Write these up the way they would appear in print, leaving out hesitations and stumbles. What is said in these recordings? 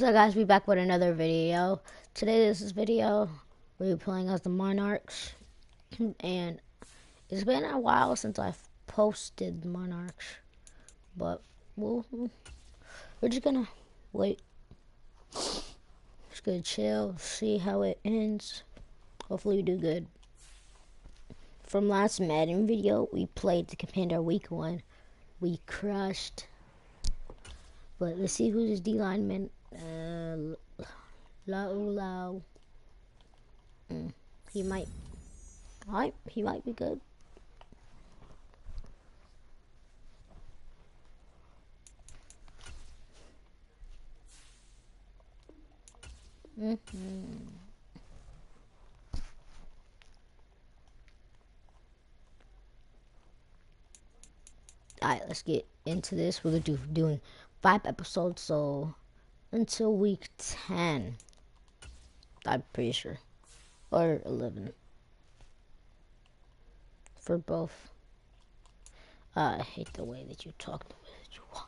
So guys, we back with another video. Today this is video we're playing as the Monarchs, and it's been a while since I've posted Monarchs, but we're just gonna wait. Just gonna chill, see how it ends. Hopefully we do good. From last Madden video, we played the Commander Week 1. We crushed. But let's see who's his D lineman. Lau. He might be good. Alright, let's get into this. We're gonna doing 5 episodes, so until week 10. I'm pretty sure. Or 11. For both. I hate the way that you talk, the way that you walk.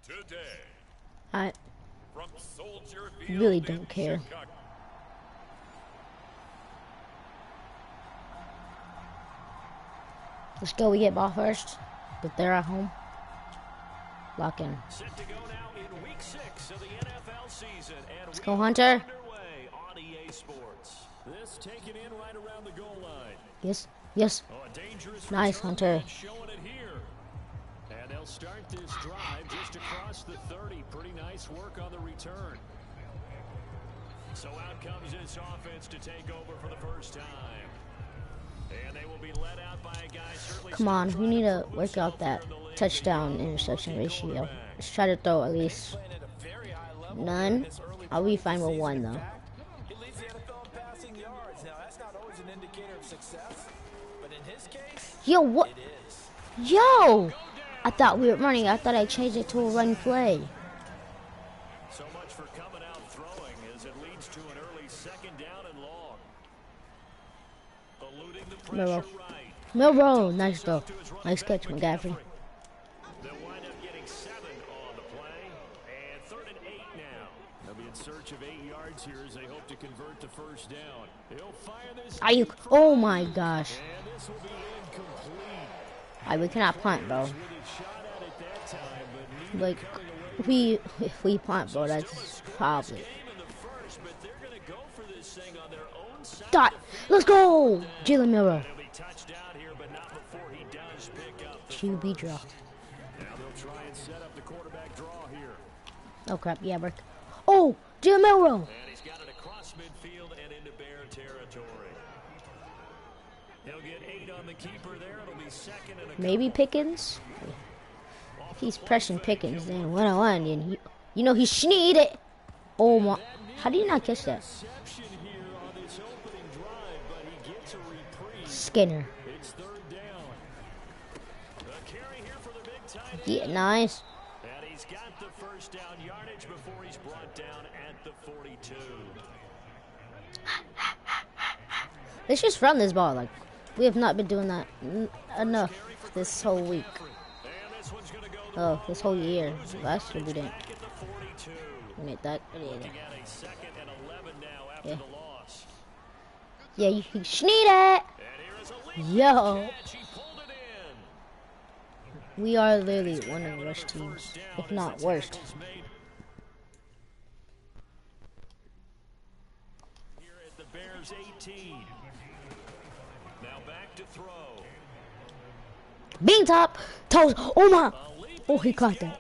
Today, I from Soldier Field really in don't care. Chicago. Let's go, we get ball first. But they're at home. Lock in. Set to go now in week 6 of the NFL season, and Let's we go, are Hunter. underway on EA Sports. This taken in right around the goal line. Yes. Oh, a dangerous Nice, return Hunter. line showing it here. And they'll start this drive just across the 30. Pretty nice work on the return. So out comes this offense to take over for the first time. And they will be led out by a guy certainly. Come on, we need to work out that touchdown interception ratio. Let's try to throw at least none. I'll be fine with 1 though. He leads the NFL in passing yards. Now, that's not always an indicator of success, but in his case, Yo, what? it is. Yo! I thought we were running. I thought I changed it to a run play. So much for coming out throwing as it leads to an early second down and long. Eluding the pressure Milrow. right. Milrow, nice though. Nice catch, McGaffrey. They'll wind up getting 7 on the play. And 3rd and 8 now. They'll be in search of 8 yards here as they hope to convert the first down. He'll fire this. Ayuk. Oh my gosh. And this will be incomplete. We cannot punt, bro. With it shot at it that time, but Like, if we punt, bro, that's probably. game in the first, but they're going to go for this thing on their own side. Dot. Let's go! Jalen Milrow. He'll be touched down here, but not before he does pick up the QB draw. Now they'll try and set up the quarterback draw here. Oh crap, yeah, Brick. Oh! Jalen Milrow! And he's got it across midfield and into Bear territory. He'll get 8 on the keeper there. It'll be second and a Maybe Pickens? If he's pressing Pickens, then 1-on-1, and you know he sneed it. Oh my. How do you not catch that? reception here on this opening drive, but he gets a reprieve. Skinner. It's 3rd down. A carry here for the big tight end. Yeah, nice. And he's got the first down yardage before he's brought down at the 42. Let's just run this ball. Like, we have not been doing that enough this whole week. And this one's going to go Oh, this whole year. Last year we didn't. back at the 42. We made that. Looking at a 2nd and 11 now after Yeah. the loss. Yeah, you sneed it. And here is a lead Yo. catch. He pulled it in. We are literally one of the worst teams, if not worst. Here at the Bears 18. Now back to throw. Bean top. Toes. Oh my. Oh, he caught that.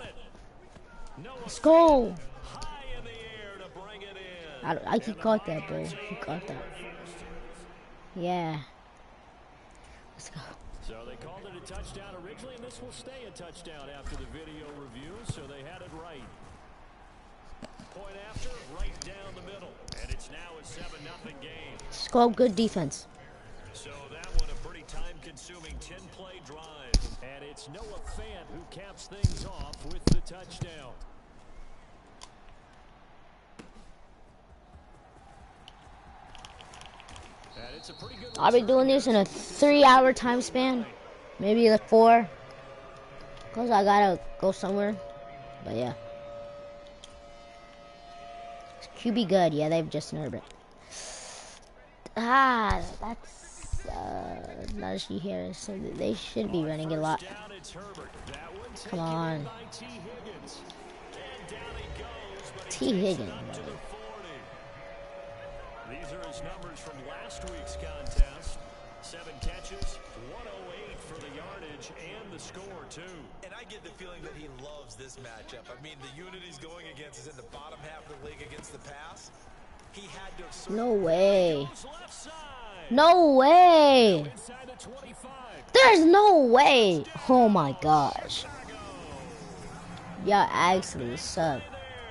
Let's go. High in the air to bring it in. He caught that, bro. He caught that. Yeah. Let's go. So they called it a touchdown originally, and this will stay a touchdown after the video review, so they had it right. Point after, right down the middle. And it's now a 7-0 game. Score good defense. So that one a pretty time-consuming 10-play drive. And it's Noah Fant who caps things off with the touchdown. And it's a pretty good I'll be doing this in a 3-hour time span. Maybe like 4. Because I gotta go somewhere. But yeah. QB good. Yeah, they've just nerfed it. Ah, that's not as you hear. So they should be running it a lot. Come on. T. Higgins. These are his numbers from last week's contest. 7 catches, 108 for the yardage and the score, too. And I get the feeling that he loves this matchup. I mean, the unit he's going against is in the bottom half of the league against the pass. He had to have... No way. No way. There's no way. Oh my gosh. Y'all actually suck.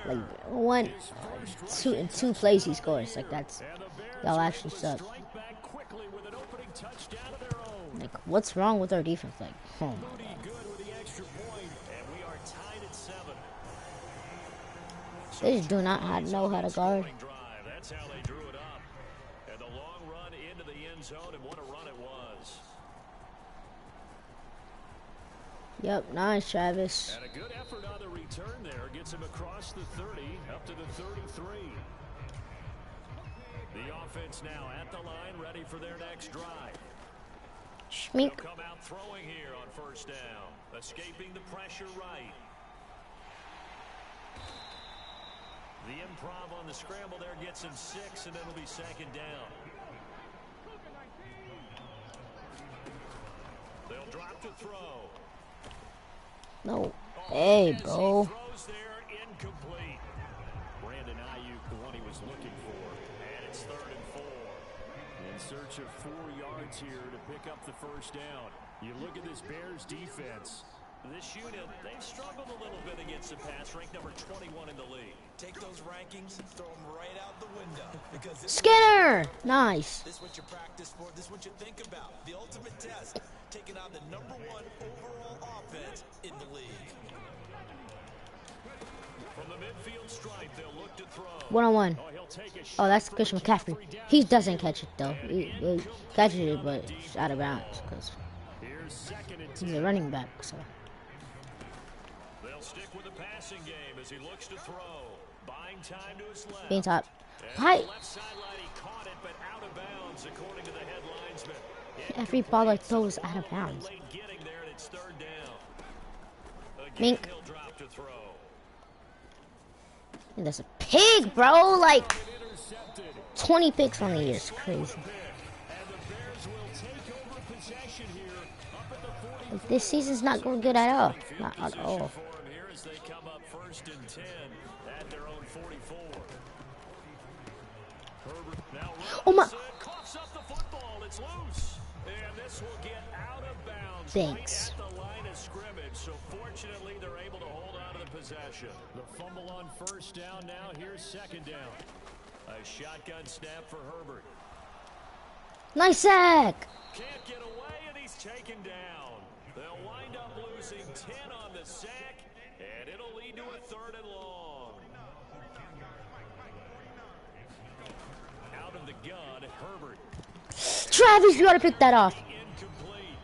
Like in two plays he scores. Like that's y'all actually suck. Like what's wrong with our defense? Like oh my god. They just do not know how to guard. That's how they drew it up. And the long run into the end zone, and what a run it was. Yep, nice, Travis. And a good effort on the return there gets him across the 30, up to the 33. The offense now at the line, ready for their next drive. Schmink. They'll come out throwing here on first down, escaping the pressure right. The improv on the scramble there gets him 6, and it'll be second down. They'll drop to throw. No. Hey, bro. Throws there, incomplete. Brandon Ayuk, the one he was looking for. And it's 3rd and 4. In search of 4 yards here to pick up the first down. You look at this Bears defense. This unit, they've struggled a little bit against the pass, ranked number 21 in the league. Take those rankings, throw them right out the window. Because Skinner! Nice. This is what you practice for. This is what you think about. The ultimate test. Taking on the #1 overall offense in the league. From the midfield stripe, they'll look to throw. 1-on-1. Oh, he'll take a Oh, that's Christian McCaffrey. He doesn't catch it though. He catches it, but it's out of bounds because he's a running back. So. They'll stick with the passing game as he looks to throw. Buying time to his left. Being top. Hi. Hi. Left sideline, he caught it, but out of bounds, according to the head linesman. Every ball I throw is out of bounds. Late getting there, and it's 3rd down. Again, Mink. he'll drop to throw. And there's a pig, bro. Like 20 picks on the year. It's crazy. Like, this season's not going good at all. Not at all. Oh my. Thanks. So fortunately, they're able to hold on to the possession. The fumble on first down now. Here's 2nd down. A shotgun snap for Herbert. Nice sack. Can't get away, and he's taken down. They'll wind up losing 10 on the sack, and it'll lead to a 3rd and long. Out of the gun, Herbert. Travis, you gotta pick that off. Incomplete.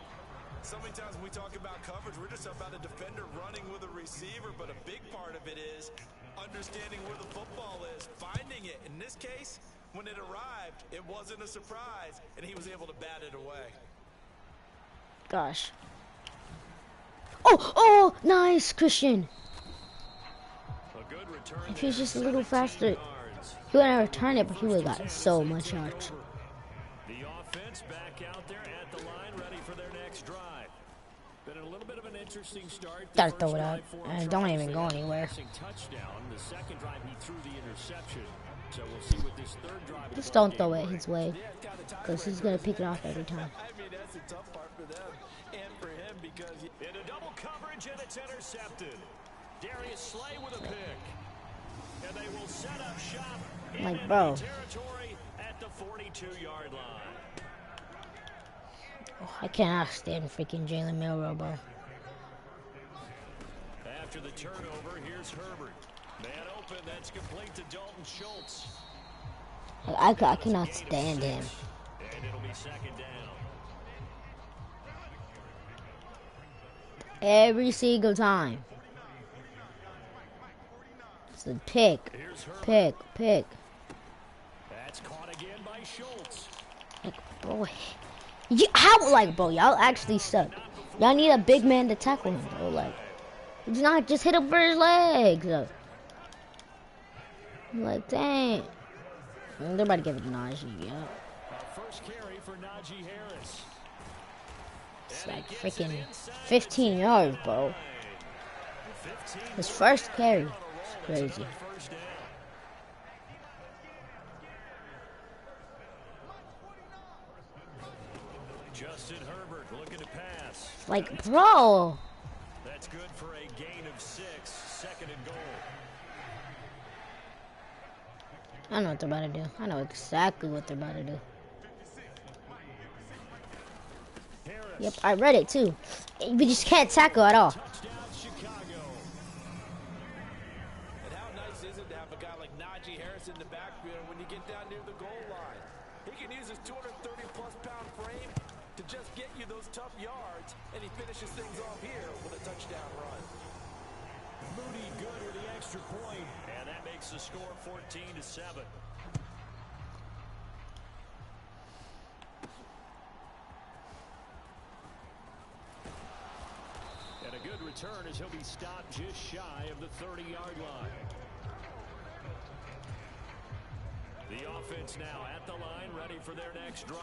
So many times when we talk about coverage, we're just about a defender running with a receiver, but a big part of it is understanding where the football is, finding it. In this case, when it arrived, it wasn't a surprise, and he was able to bat it away. Gosh. Oh, nice, Christian. A good return. If he was just a little faster, he would have returned it, but he would have got so much yards. The offense back out there at the line, ready for their next drive. Been a little bit of an interesting start. Gotta throw it out, and don't even go anywhere. Touchdown. The second drive, he threw the interception. So we'll see what this 3rd drive. Just don't throw it his way, because he's gonna pick it off every time. I mean, that's the tough part for them and for him, because into double coverage, and it's intercepted. Darius Slay with a pick. And they will set up shop in Like, enemy bro. territory at the 42-yard line. Oh, I cannot stand freaking Jalen Milroe, bro. After the turnover, here's Herbert. Man open, that's complete to Dalton Schultz. I cannot stand him. And it'll be second down. Every single time. It's a pick. Pick. That's caught again by Schultz. Like, bro. Bro, y'all actually suck. Y'all need a big man to tackle him, bro. Like, do not just hit him for his legs. Like, dang. They're about to give it to Najee, yeah. First carry for Najee Harris. It's like freaking 15 yards, bro. His first carry. It's crazy. Justin Herbert looking to pass. Like, bro. That's good for a gain of 6, second and goal. I know what they're about to do. I know exactly what they're about to do. Yep, I read it too. We just can't tackle at all. Touchdown, Chicago. and how nice is it to have a guy like Najee Harris in the backfield when you get down near the goal line? He can use his 230-plus pound frame to just get you those tough yards, and he finishes things off here with a touchdown run. Moody good with the extra point, and that makes the score 14-7. And a good return as he'll be stopped just shy of the 30-yard line. The offense now at the line, ready for their next drive.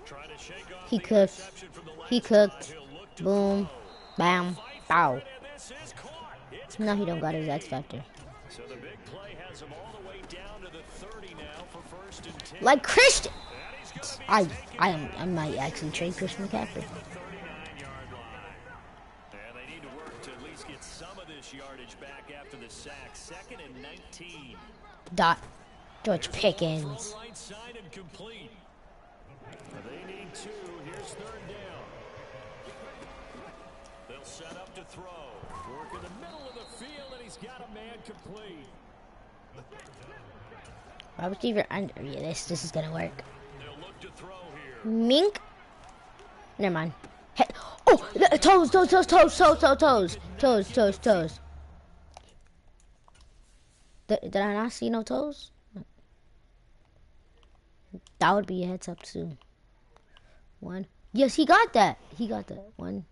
Trying to shake off He the cooked. interception from the last He cooked. drive. He'll look to Boom. throw. Bam. Fight for Bow. it, and this is caught. It's No, he caught don't got his again. X Factor. So the big play has him all the way down to the 30 now for first and 10. Like Christian. And he's gonna be taken I might actually trade Christian McCaffrey. at the 39-yard line. And they need to work to at least get some of this yardage back after the sack. Second and 19. Dot. George Pickens. Right side and complete. They need 2. Here's third down. They'll set up to throw. Work in the middle of the field, and he's got a man complete. Wide receiver under. Yeah, this is gonna work. They'll look to throw here. Mink. Never mind. Hey. Oh, toes. Did I not see no toes? That would be a heads up too. 1. Yes, he got that. 1.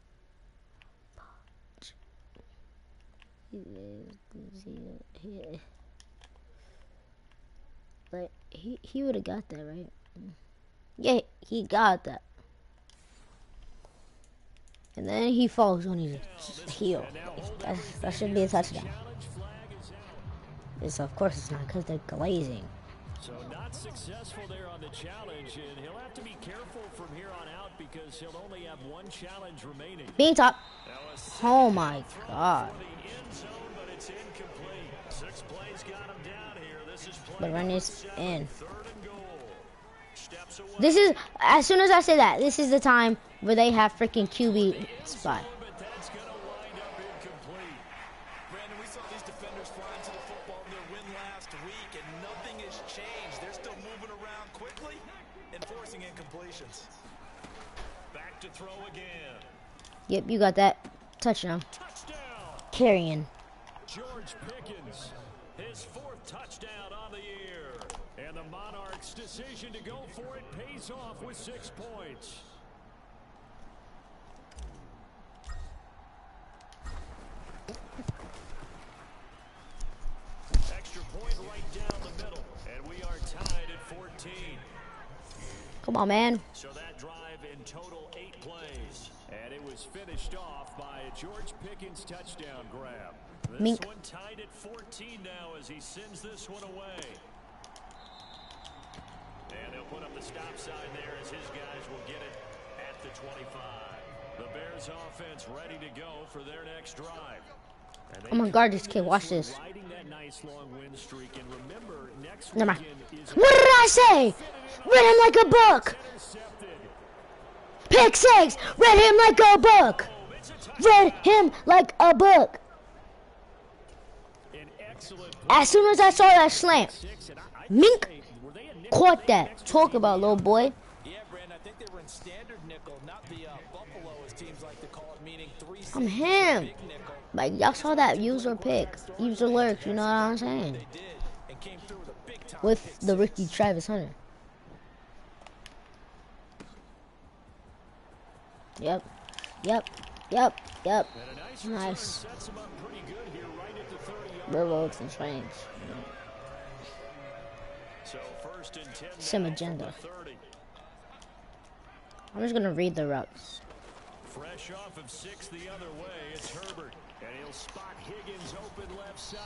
Like he would have got that, right? Yeah, he got that. And then he falls on his heel. That should be a touchdown. It's, of course it's not, because they're glazing. So not successful there on the challenge, and he'll have to be careful from here on out because he'll only have 1 challenge remaining. Bean top. Oh my god. For the end zone, but it's incomplete. 6 plays got him down here. This is play The run is 7, in. 3rd and goal. Steps away. This is, as soon as I say that, this is the time where they have freaking QB spot. But that's going to wind up incomplete. Brandon, we saw these defenders fly into the football in their win last week, and nothing has changed. They're still moving around quickly and forcing incompletions. Back to throw again. Yep, you got that. Touchdown. Touchdown. Carrying. George Pickens, his 4th touchdown on the year. And the Monarchs' decision to go for it pays off with 6 points. Extra point right down the middle. And we are tied at 14. Come on, man. So that drive in total 8 plays. And it was finished off by a George Pickens touchdown grab. This Mink. one tied at 14 now as he sends this one away. And he'll put up the stop sign there as his guys will get it at the 25. The Bears offense ready to go for their next drive. I'm gonna guard this kid. Watch this. Riding that nice long win streak, and remember, next Never mind. weekend is What did I say? Read him like a book. intercepted. Pick six. Read him like a book. Read him like a book. An excellent As soon as I saw that slant, six, and I Mink were they a nickel caught that. Talk about little boy. Yeah, Brandon, I think they were in standard nickel, not the Buffalo, as teams like to call it, meaning 3 I'm him. big nickel. Like y'all saw that user pick, user lurks. You know what I'm saying? They did, and came through with a big time With pick the six. Ricky Travis Hunter. Yep. Yep. Yep. Yep. And a nice Nice. sets him up pretty good here right at the 30-yard. Railroads and trains. So first and 10 Some now from agenda. the 30. I'm just gonna read the routes. Fresh off of 6 the other way, it's Herbert. And he'll spot Higgins open left side.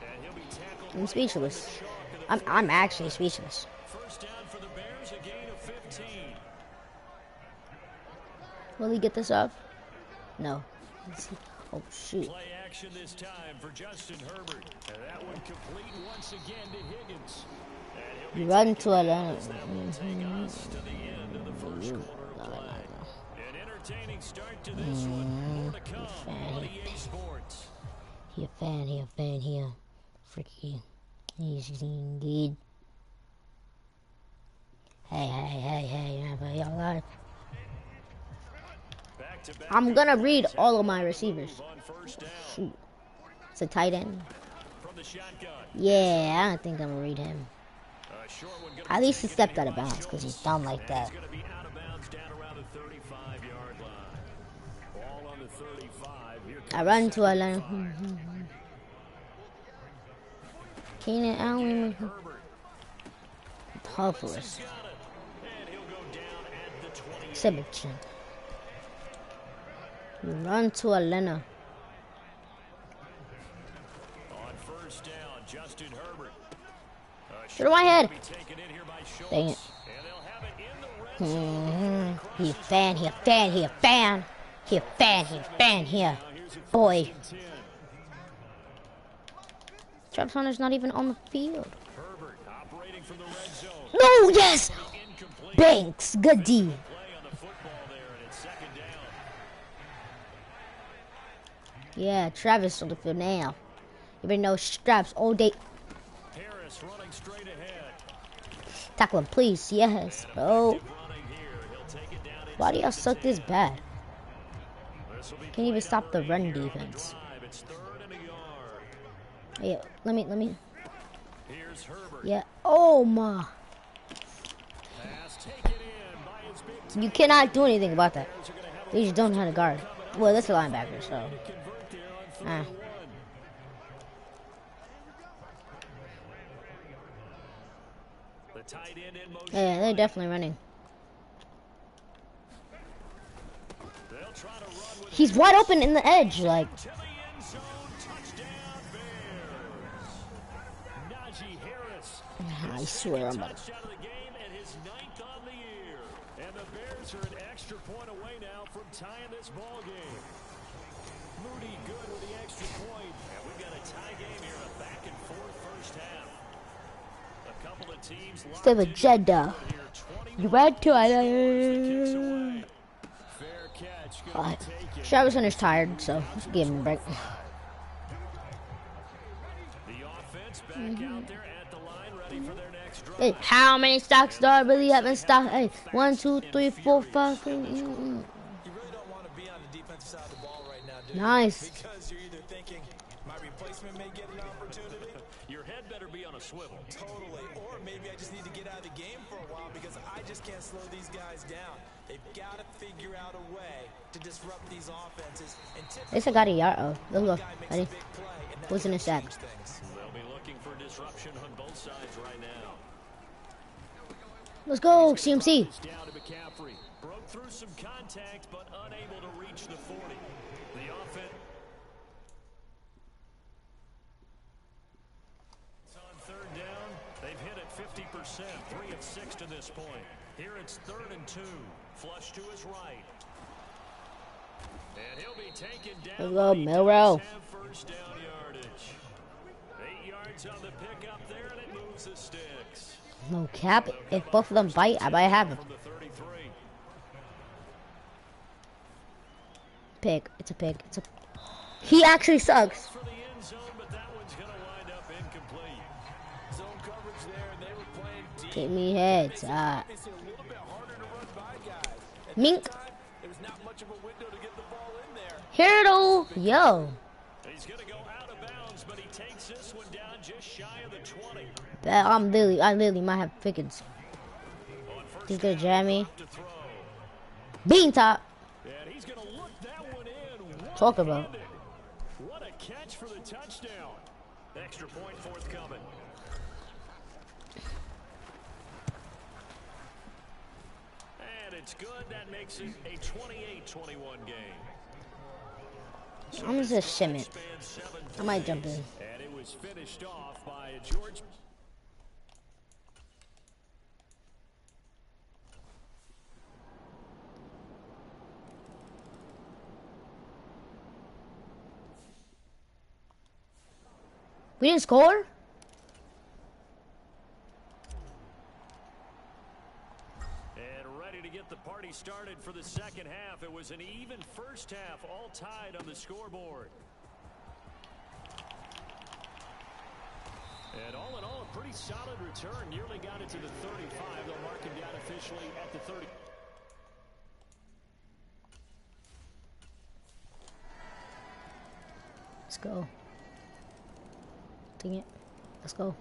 And he'll be tackled I'm right speechless. on the chalk of the I'm actually speechless. first down for the Bears, a gain of 15. Will he get this off? No. Oh shoot. Play action this time for Justin Herbert. And that one complete once again to Higgins. And he'll You be run to a line. that will take us to the end of the first quarter of play. An entertaining start to this one. More to come on EA Sports. He a fan here. Freaky. He's good. Hey, y'all live. Back-to-back I'm gonna read all of my receivers. on first down Shoot. It's a tight end. from the shotgun. Yeah, I don't think I'm gonna read him. Short one gonna At be least he taken stepped in out of by bounds because he's Schultz. dumb like And that. he's gonna be out of bounds down around the 35-yard line. Ball on the 35. Here I comes run to a second line. and 5. Keenan Allen. Herbert Hopeless. got it. And he'll go down at the 28. Sebastian. Run to Elena. On first down, Justin Herbert. Get my head. Be taken in here by Schultz. Dang it. And they'll have it in the red zone. He a fan. He a fan. He a fan. He a fan. He a fan here. Now here's it Boy. 10. Travis Hunter's not even on the field. Herbert operating from the red zone. No, yes. Incomplete. Banks. Good D. Play on the football there, and it's second down. Yeah, Travis on the field now. You better know straps all day. Harris running straight ahead. Tackle him, please. Yes, bro. Running here. He'll take it down Why do y'all inside suck the this 10. bad? This will be Can't even play stop the number run 8 here on the defense. drive. It's 3rd and a yard. Yeah, let me. Here's Herbert. Yeah. Oh my. Pass taken in by his big You cannot do anything about that. Bears are gonna have a They just don't know how to guard. Well, that's a linebacker, so. convert there on 3rd Ah. and 1. The tight end in motion. Yeah, they're definitely running. They'll try to run with He's wide open in the edge, like. to the end zone. Touchdown Bears. Najee Harris. I swear I'm about to. Touchdown of the game and his 9th on the year. And the Bears are an extra point away now from tying this ball game. Moody good with the extra point. And we've got a tie game here, a back and forth first half. A couple of teams locked Still a in Jeddah. here, 21 You read to kicks it. away. Fair catch. Gonna take it. Travis Hunter's tired, so let's give him a break. The offense back out there at the line, ready for their next drive. Hey, how many stocks do I really have in stock? Hey, 1, 2, 3, 4, 5. You really don't want to be on the defensive side of the ball right now, do you? Nice. Because you're either thinking, my replacement may get an opportunity. Your head better be on a swivel. Totally. Or maybe I just need to get out of the game for a while because I just can't slow these guys down. They've got to figure out a way to disrupt these offenses. And At least I got a yard. Oh, let's go. Ready? big play, and that What's in the sack? changes things. They'll be looking for disruption on both sides right now. Let's go, CMC. It's down to McCaffrey. Broke through some contact, but unable to reach the 40. The offense. It's on 3rd down. They've hit it 50%, 3 of 6 to this point. Here it's 3rd and 2. Flush to his right. And he'll be taken Let's down, go, but he does Milrow. have first down yardage. 8 yards on the pickup there, and it moves the sticks. No cap. So they'll If come both up of them first bite, and I might 10 have now him. from the 33. Pick. It's a pick. It's a. He actually sucks. For the end zone, but that one's going to wind up incomplete. Zone coverage there, and they were playing deep. Give me heads. Makes it obviously a little bit harder to run by guys. At Mink. that time, it was not much of a window to get the ball in there. Hurdle. Yo. He's going to go out of bounds, but he takes this one down just shy of the 20. I literally might have Pickens. He's gonna jam me. To throw. Bean top. And he's going to look that one in. Talk about. One-handed. What a catch for the touchdown. Extra point forthcoming. And it's good. That makes it a 28-21 game. I'm just shim it. Spans 7 I might jump in. And it was finished off by George. We didn't score? And ready to get the party started for the second half. It was an even first half, all tied on the scoreboard. And all in all, a pretty solid return. Nearly got it to the 35. They'll mark him down officially at the 30. Let's go. Dang it. Let's go.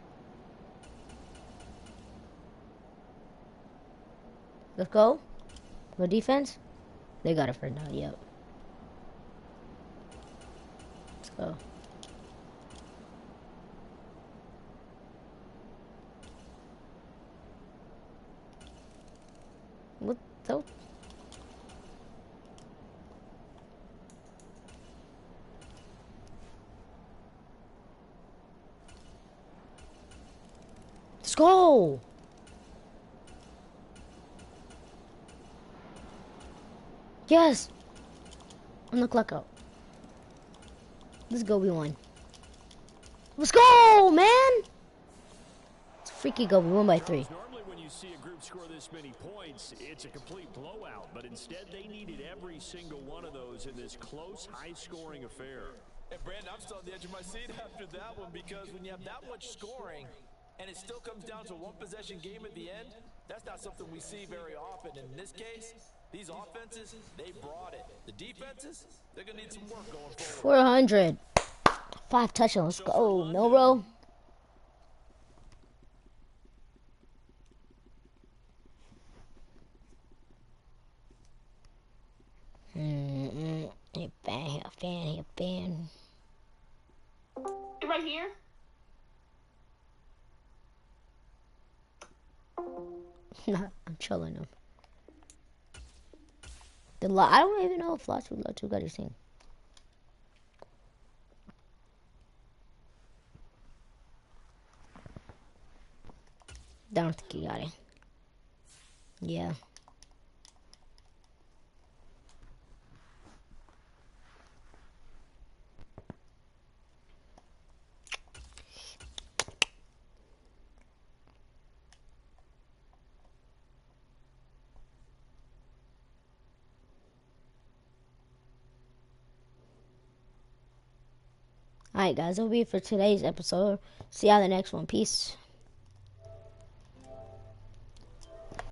Let's go. Go defense. They got it for now. Yep. Let's go. What the? Let's go. Yes. On the clock out. Let's go. We won. Let's go, man. It's a freaky go. We won by 3. Normally when you see a group score this many points, it's a complete blowout. But instead, they needed every single one of those in this close, high-scoring affair. And Brandon, I'm still on the edge of my seat after that one because when you have that much scoring and it still comes down to one possession game at the end, that's not something we see very often. In this case, these offenses, they brought it. The defenses, they're going to need some work going forward. 400. 5 touchdowns. Let's go, Milrow. A fan. Right here? Nah, I'm chilling him. I don't even know if Latu got his thing. Don't think he got it. Yeah. Alright guys, that'll be it for today's episode. See you on the next one. Peace.